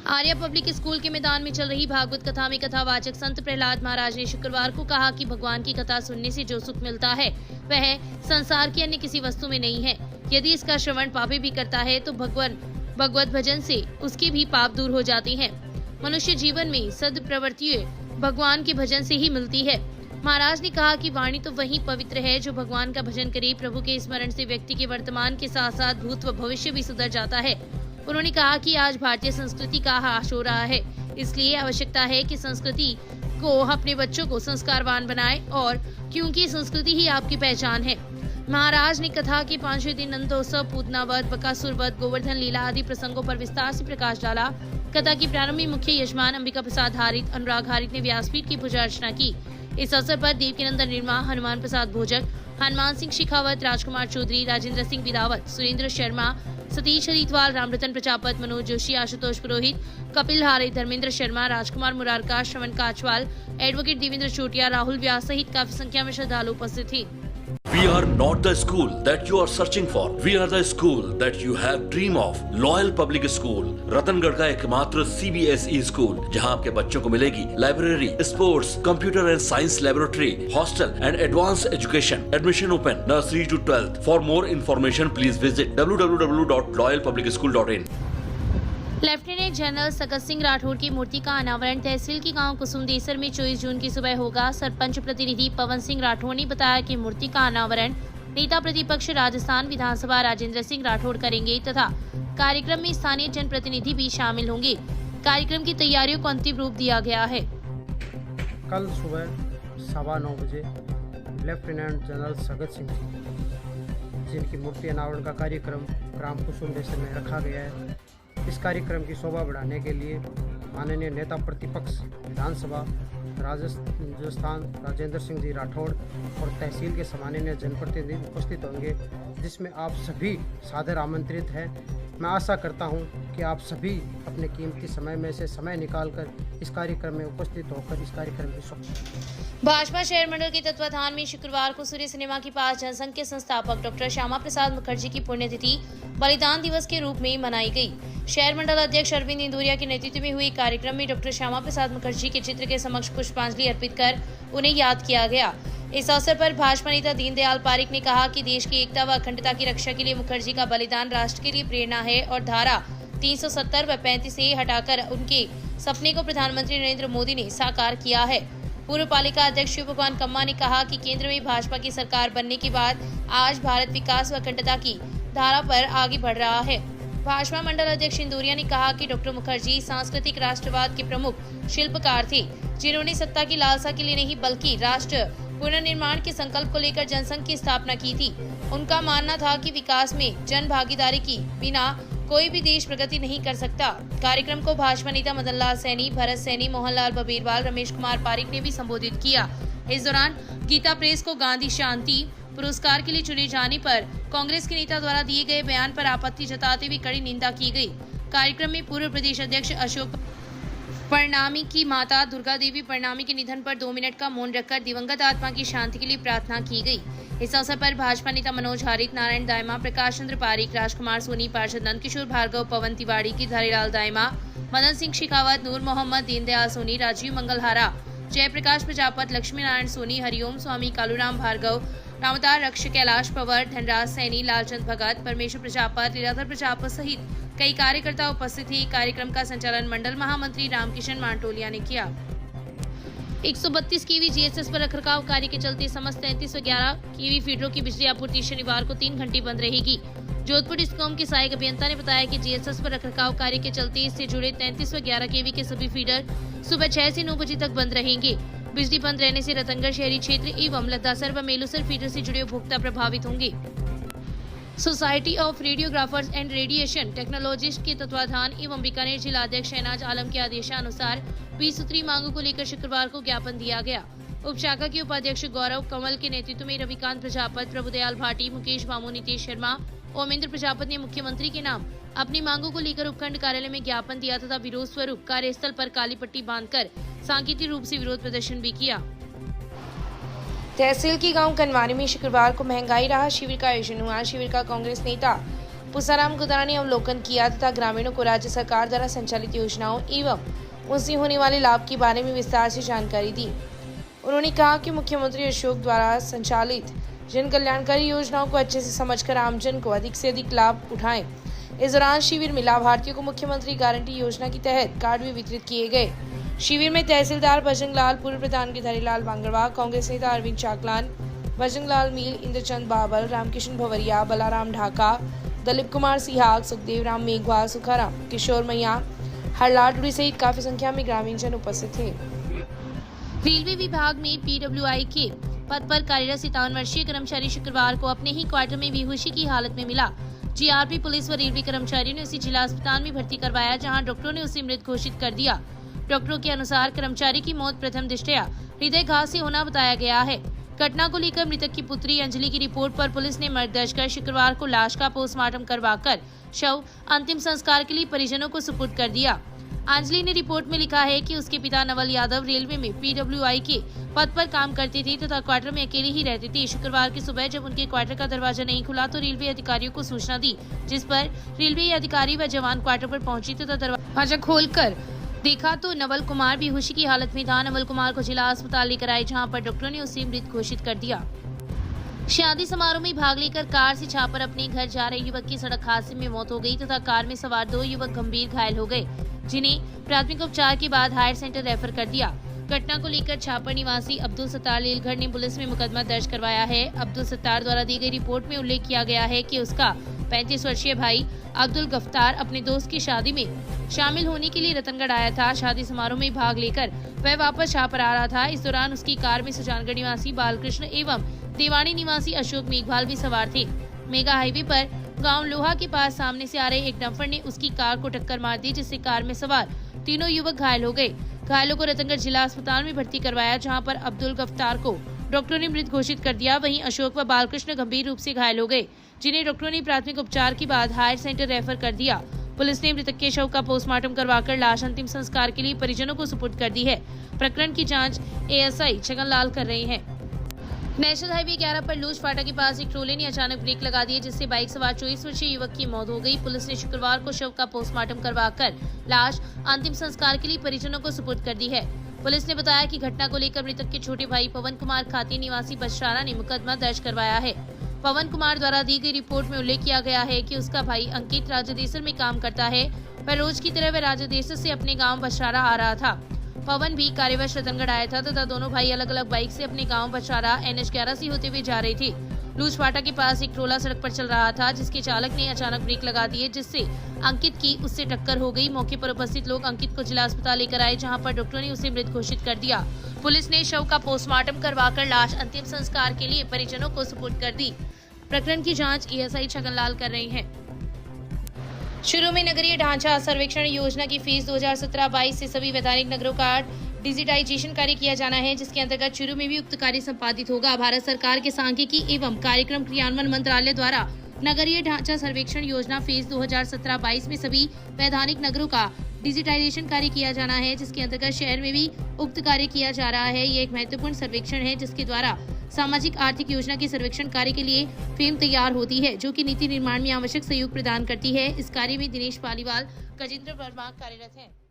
Arya public school के मैदान में चल रही भागवत कथा में कथावाचक संत प्रहलाद महाराज ने शुक्रवार को कहा कि भगवान की कथा सुनने से जो सुख मिलता है वह संसार की अन्य किसी वस्तु में नहीं है। यदि इसका श्रवण पापी भी करता है तो भगवत भजन से उसके भी पाप दूर हो जाते हैं। मनुष्य जीवन में सद्प्रवृत्तियां भगवान के भजन से ही मिलती है। महाराज ने कहा कि वाणी तो वही पवित्र है जो भगवान का भजन करे। प्रभु के स्मरण से व्यक्ति के वर्तमान के साथ साथ भूत व भविष्य भी सुधर जाता है। उन्होंने कहा कि आज भारतीय संस्कृति का ह्रास हो रहा है, इसलिए आवश्यकता है कि संस्कृति को अपने बच्चों को संस्कारवान बनाए, और क्योंकि संस्कृति ही आपकी पहचान है। महाराज ने कथा के 5वें दिन नंदोत्सव, पूतनावध, बकासुरवध, गोवर्धन लीला आदि प्रसंगों पर विस्तार से प्रकाश डाला। कथा की प्रारंभ में मुख्य यजमान अंबिका प्रसाद हारित, अनुराग हारित ने व्यासपीठ की पूजा अर्चना की। इस अवसर पर देवकीनंदन निर्मा, हनुमान प्रसाद भोजक, हनुमान सिंह शिखावत, राजकुमार चौधरी, राजेंद्र सिंह बिदावत, सुरेंद्र शर्मा, सतीश हरिद्वाल, रामरतन प्रजापत, मनोज जोशी, आशुतोष पुरोहित, कपिल हारे, धर्मेंद्र शर्मा, राजकुमार मुरारका, श्रवण काचवाल, एडवोकेट देवेंद्र चोटिया, राहुल व्यास सहित काफी संख्या में श्रद्धालु उपस्थित थे। We are not the school that you are searching for. We are the school that you have dream of. Loyal Public School, Ratangarh का एकमात्र CBSE स्कूल जहां आपके बच्चों को मिलेगी library, sports, computer and science laboratory, hostel and advance education. Admission open nursery to 12th. For more information, please visit www.loyalpublicschool.in. Lieutenant general Sagat Singh Rathore की मूर्ति का अनावरण तहसील के गांव कुसुमदेसर में 24 जून की सुबह होगा। सरपंच प्रतिनिधि पवन सिंह राठौर ने बताया कि मूर्ति का अनावरण नेता प्रतिपक्ष राजस्थान विधानसभा राजेंद्र सिंह राठौर करेंगे तथा कार्यक्रम में स्थानीय जनप्रतिनिधि भी शामिल होंगे। कार्यक्रम की तैयारियों को अंतिम रूप दिया गया है। कल सुबह 9:15 बजे लेफ्टिनेंट जनरल सगत सिंह जिनकी मूर्ति अनावरण का कार्यक्रम ग्राम कुसुमदेसर में रखा गया है। इस कार्यक्रम की शोभा बढ़ाने के लिए माननीय नेता प्रतिपक्ष विधानसभा राजस्थान राजेंद्र सिंह जी राठौड़ और तहसील के सम्माननीय जनप्रतिनिधि उपस्थित होंगे, जिसमें आप सभी सादर आमंत्रित हैं। मैं आशा करता हूं कि आप सभी अपने कीमती समय में से समय निकालकर इस कार्यक्रम में उपस्थित होकर इस कार्यक्रम की भाजपा शहर मंडल के तत्वाधान में शुक्रवार को सूर्य सिनेमा के पास जनसंघ के संस्थापक डॉक्टर श्यामा प्रसाद मुखर्जी की पुण्यतिथि बलिदान दिवस के रूप में मनाई गई। शहर मंडल अध्यक्ष अरविंद इंदुरिया के नेतृत्व में हुए कार्यक्रम में डॉक्टर श्यामा प्रसाद मुखर्जी के चित्र के समक्ष पुष्पांजलि अर्पित कर उन्हें याद किया गया। इस अवसर पर भाजपा नेता दीनदयाल पारिक ने कहा कि देश की एकता व अखंडता की रक्षा के लिए मुखर्जी का बलिदान राष्ट्र के लिए प्रेरणा है और धारा 370 व 35 से हटाकर उनके सपने को प्रधानमंत्री नरेंद्र मोदी ने साकार किया है। पूर्व पालिका अध्यक्ष शिव भगवान कम्मा ने कहा कि केंद्र में भाजपा की सरकार बनने के बाद आज भारत विकास व अखंडता की धारा पर आगे बढ़ रहा है। भाजपा मंडल अध्यक्ष इंदुरिया ने कहा कि डॉक्टर मुखर्जी सांस्कृतिक राष्ट्रवाद के प्रमुख शिल्पकार थे, जिन्होंने सत्ता की लालसा के लिए नहीं बल्कि राष्ट्र पुनर्निर्माण के संकल्प को लेकर जनसंघ की स्थापना की थी। उनका मानना था कि विकास में जन भागीदारी की बिना कोई भी देश प्रगति नहीं कर सकता। कार्यक्रम को भाजपा नेता मदन लाल सैनी, भरत सैनी, मोहनलाल बबीरवाल, रमेश कुमार पारिक ने भी संबोधित किया। इस दौरान गीता प्रेस को गांधी शांति पुरस्कार के लिए चुने जाने पर कांग्रेस के नेता द्वारा दिए गए बयान पर आपत्ति जताते हुए कड़ी निंदा की गई। कार्यक्रम में पूर्व प्रदेश अध्यक्ष अशोक परनामी की माता दुर्गा देवी परनामी के निधन पर 2 मिनट का मौन रखकर दिवंगत आत्मा की शांति के लिए प्रार्थना की गई। इस अवसर पर भाजपा नेता मनोज हारित, नारायण दायमा, प्रकाश चंद्र पारिक, राजकुमार सोनी, पार्षद नंदकिशोर भार्गव, पवन तिवाड़ी, गिरधारीलाल दायमा, मदन सिंह शिखावत, नूर मोहम्मद, दीनदयाल सोनी, राजीव मंगलहारा, जयप्रकाश प्रजापत, लक्ष्मी नारायण सोनी, हरिओम स्वामी, कालूराम भार्गव, रामतार रक्ष, कैलाश पवार, धनराज सैनी, लालचंद भगत, परमेश्वर प्रजापत, लीलाधर प्रजापत सहित कई कार्यकर्ता उपस्थित थे। कार्यक्रम का संचालन मंडल महामंत्री रामकिशन मांटोलिया ने किया। 132 केवी जीएसएस पर रखरखाव कार्य के चलते समस्त 33 व 11 केवी फीडरों की बिजली आपूर्ति शनिवार को 3 घंटे बंद रहेगी। जोधपुर डिस्कॉम के सहायक अभियंता ने बताया कि जीएसएस पर रखरखाव कार्य के चलते इससे जुड़े 33 व 11 केवी के सभी फीडर सुबह 6 से 9 बजे तक बंद रहेंगे। बिजली बंद रहने से रतनगढ़ शहरी क्षेत्र एवं लद्दासर व मेलुसर फीडर से जुड़े उपभोक्ता प्रभावित होंगे। Society of radiographers and radiation technologist के तत्वाधान एवं बीकानेर जिला अध्यक्ष शहनाज आलम के आदेशानुसार 20 सूत्री मांगों को लेकर शुक्रवार को ज्ञापन दिया गया। उप शाखा के उपाध्यक्ष गौरव कमल के नेतृत्व में रविकांत प्रजापत, प्रभुदयाल भाटी, मुकेश भामू, नितेश शर्मा, ओमेंद्र प्रजापत ने मुख्यमंत्री के नाम अपनी मांगों को लेकर उपखंड कार्यालय में ज्ञापन दिया तथा विरोध स्वरूप कार्यस्थल पर काली पट्टी बांधकर सांकेतिक रूप से विरोध प्रदर्शन भी किया। तहसील के गांव कनवारी में शुक्रवार को महंगाई राहत शिविर का आयोजन हुआ। शिविर का कांग्रेस नेता पुसाराम गुदा ने अवलोकन किया तथा ग्रामीणों को राज्य सरकार द्वारा संचालित योजनाओं एवं उनसे होने वाले लाभ के बारे में विस्तार से जानकारी दी। उन्होंने कहा कि मुख्यमंत्री अशोक द्वारा संचालित जन कल्याणकारी योजनाओं को अच्छे से समझकर आमजन को अधिक से अधिक लाभ उठाएं। इस दौरान शिविर में लाभार्थियों को मुख्यमंत्री गारंटी योजना के तहत कार्ड भी वितरित किए गए। शिविर में तहसीलदार बजरंग लाल, पूर्व प्रधान गिधारीलाल बांगरवा, कांग्रेस नेता अरविंद चाकलान, बजरंग लाल मील, इंद्रचंद बाबर, रामकिशन भवरिया, बलाराम ढाका, दलीप कुमार सिहाग, सुखदेव राम मेघवाल, सुखाराम, किशोर मैया, हरलाडुरी सहित काफी संख्या में ग्रामीण जन उपस्थित थे। रेलवे विभाग में PWI के पद पर कार्यरत 57 वर्षीय कर्मचारी शुक्रवार को अपने ही क्वार्टर में बेहोशी की हालत में मिला। GRP पुलिस व रेलवे कर्मचारियों ने उसे जिला अस्पताल में भर्ती करवाया, जहां डॉक्टरों ने उसे मृत घोषित कर दिया। डॉक्टरों के अनुसार कर्मचारी की मौत प्रथम दृष्टया हृदयघात से होना बताया गया है। घटना को लेकर मृतक की पुत्री अंजलि की रिपोर्ट पर पुलिस ने मर्ग दर्ज कर शुक्रवार को लाश का पोस्टमार्टम करवाकर शव अंतिम संस्कार के लिए परिजनों को सुपुर्द कर दिया। अंजलि ने रिपोर्ट में लिखा है कि उसके पिता नवल यादव रेलवे में PWI के पद पर काम करते थे तथा क्वार्टर में अकेले ही रहते थे। शुक्रवार की सुबह जब उनके क्वार्टर का दरवाजा नहीं खुला तो रेलवे अधिकारियों को सूचना दी, जिस पर रेलवे अधिकारी व जवान क्वार्टर पर पहुंची तथा दरवाजा खोलकर देखा तो नवल कुमार बेहोशी की हालत में था। नवल कुमार को जिला अस्पताल लेकर आए, जहाँ पर डॉक्टरों ने उसे मृत घोषित कर दिया। शादी समारोह में भाग लेकर कार से छापर अपने घर जा रहे युवक की सड़क हादसे में मौत हो गई तथा कार में सवार 2 युवक गंभीर घायल हो गए, जिन्हें प्राथमिक उपचार के बाद हायर सेंटर रेफर कर दिया। घटना को लेकर छापर निवासी अब्दुल सत्तार लेलगढ़ ने पुलिस में मुकदमा दर्ज करवाया है। अब्दुल सत्तार द्वारा दी गई रिपोर्ट में उल्लेख किया गया है कि उसका 35 वर्षीय भाई अब्दुल गफ्तार अपने दोस्त की शादी में शामिल होने के लिए रतनगढ़ आया था। शादी समारोह में भाग लेकर वह वापस छापर आ रहा था। इस दौरान उसकी कार में सुजानगढ़ निवासी बालकृष्ण एवं देवानी निवासी अशोक मेघवाल भी सवार थे। मेगा हाईवे पर गांव लोहा के पास सामने से आ रहे एक डंपर ने उसकी कार को टक्कर मार दी, जिससे कार में सवार तीनों युवक घायल हो गए। घायलों को रतनगढ़ जिला अस्पताल में भर्ती करवाया, जहां पर अब्दुल गफ्तार को डॉक्टरों ने मृत घोषित कर दिया। वहीं अशोक व बालकृष्ण गंभीर रूप से घायल हो गए, जिन्हें डॉक्टरों ने प्राथमिक उपचार के बाद हायर सेंटर रेफर कर दिया। पुलिस ने मृतक के शव का पोस्टमार्टम करवाकर लाश अंतिम संस्कार के लिए परिजनों को सुपुर्द कर दी है। प्रकरण की जाँच ASI छगन लाल कर रहे हैं। नेशनल हाईवे 11 पर लूज फाटा के पास एक ट्रोले ने अचानक ब्रेक लगा दिए, जिससे बाइक सवार 24 वर्षीय युवक की मौत हो गई। पुलिस ने शुक्रवार को शव का पोस्टमार्टम करवाकर लाश अंतिम संस्कार के लिए परिजनों को सुपुर्द कर दी है। पुलिस ने बताया कि घटना को लेकर मृतक के छोटे भाई पवन कुमार खाती निवासी बछराना ने मुकदमा दर्ज करवाया है। पवन कुमार द्वारा दी गई रिपोर्ट में उल्लेख किया गया है कि उसका भाई अंकित राजदेसर में काम करता है। वह रोज की तरह वह राजदेसर से अपने गाँव बछरारा आ रहा था। पवन भी कार्यवश रतनगढ़ आया था तथा दोनों भाई अलग अलग बाइक से अपने गांव बछरारा NH 11 से होते हुए जा रहे थे। लूज फाटा के पास एक ट्रोला सड़क पर चल रहा था, जिसके चालक ने अचानक ब्रेक लगा दिए, जिससे अंकित की उससे टक्कर हो गई। मौके पर उपस्थित लोग अंकित को जिला अस्पताल लेकर आए, जहां पर डॉक्टरों ने उसे मृत घोषित कर दिया। पुलिस ने शव का पोस्टमार्टम करवाकर लाश अंतिम संस्कार के लिए परिजनों को सुपुर्द कर दी। प्रकरण की जाँच ASI छगन लाल कर रहे हैं। शुरू में नगरीय ढांचा सर्वेक्षण योजना की फीस 2017-22 से सभी वैधानिक नगरों का डिजिटाइजेशन कार्य किया जाना है, जिसके अंतर्गत शुरू में भी उक्त कार्य संपादित होगा। भारत सरकार के सांख्यिकी एवं कार्यक्रम क्रियान्वयन मंत्रालय द्वारा नगरीय ढांचा सर्वेक्षण योजना फेज 2017-22 में सभी वैधानिक नगरों का डिजिटाइजेशन कार्य किया जाना है, जिसके अंतर्गत शहर में भी उक्त कार्य किया जा रहा है। ये एक महत्वपूर्ण सर्वेक्षण है, जिसके द्वारा सामाजिक आर्थिक योजना के सर्वेक्षण कार्य के लिए फ्रेम तैयार होती है, जो कि नीति निर्माण में आवश्यक सहयोग प्रदान करती है। इस कार्य में दिनेश पालीवाल, गजेंद्र वर्मा कार्यरत हैं।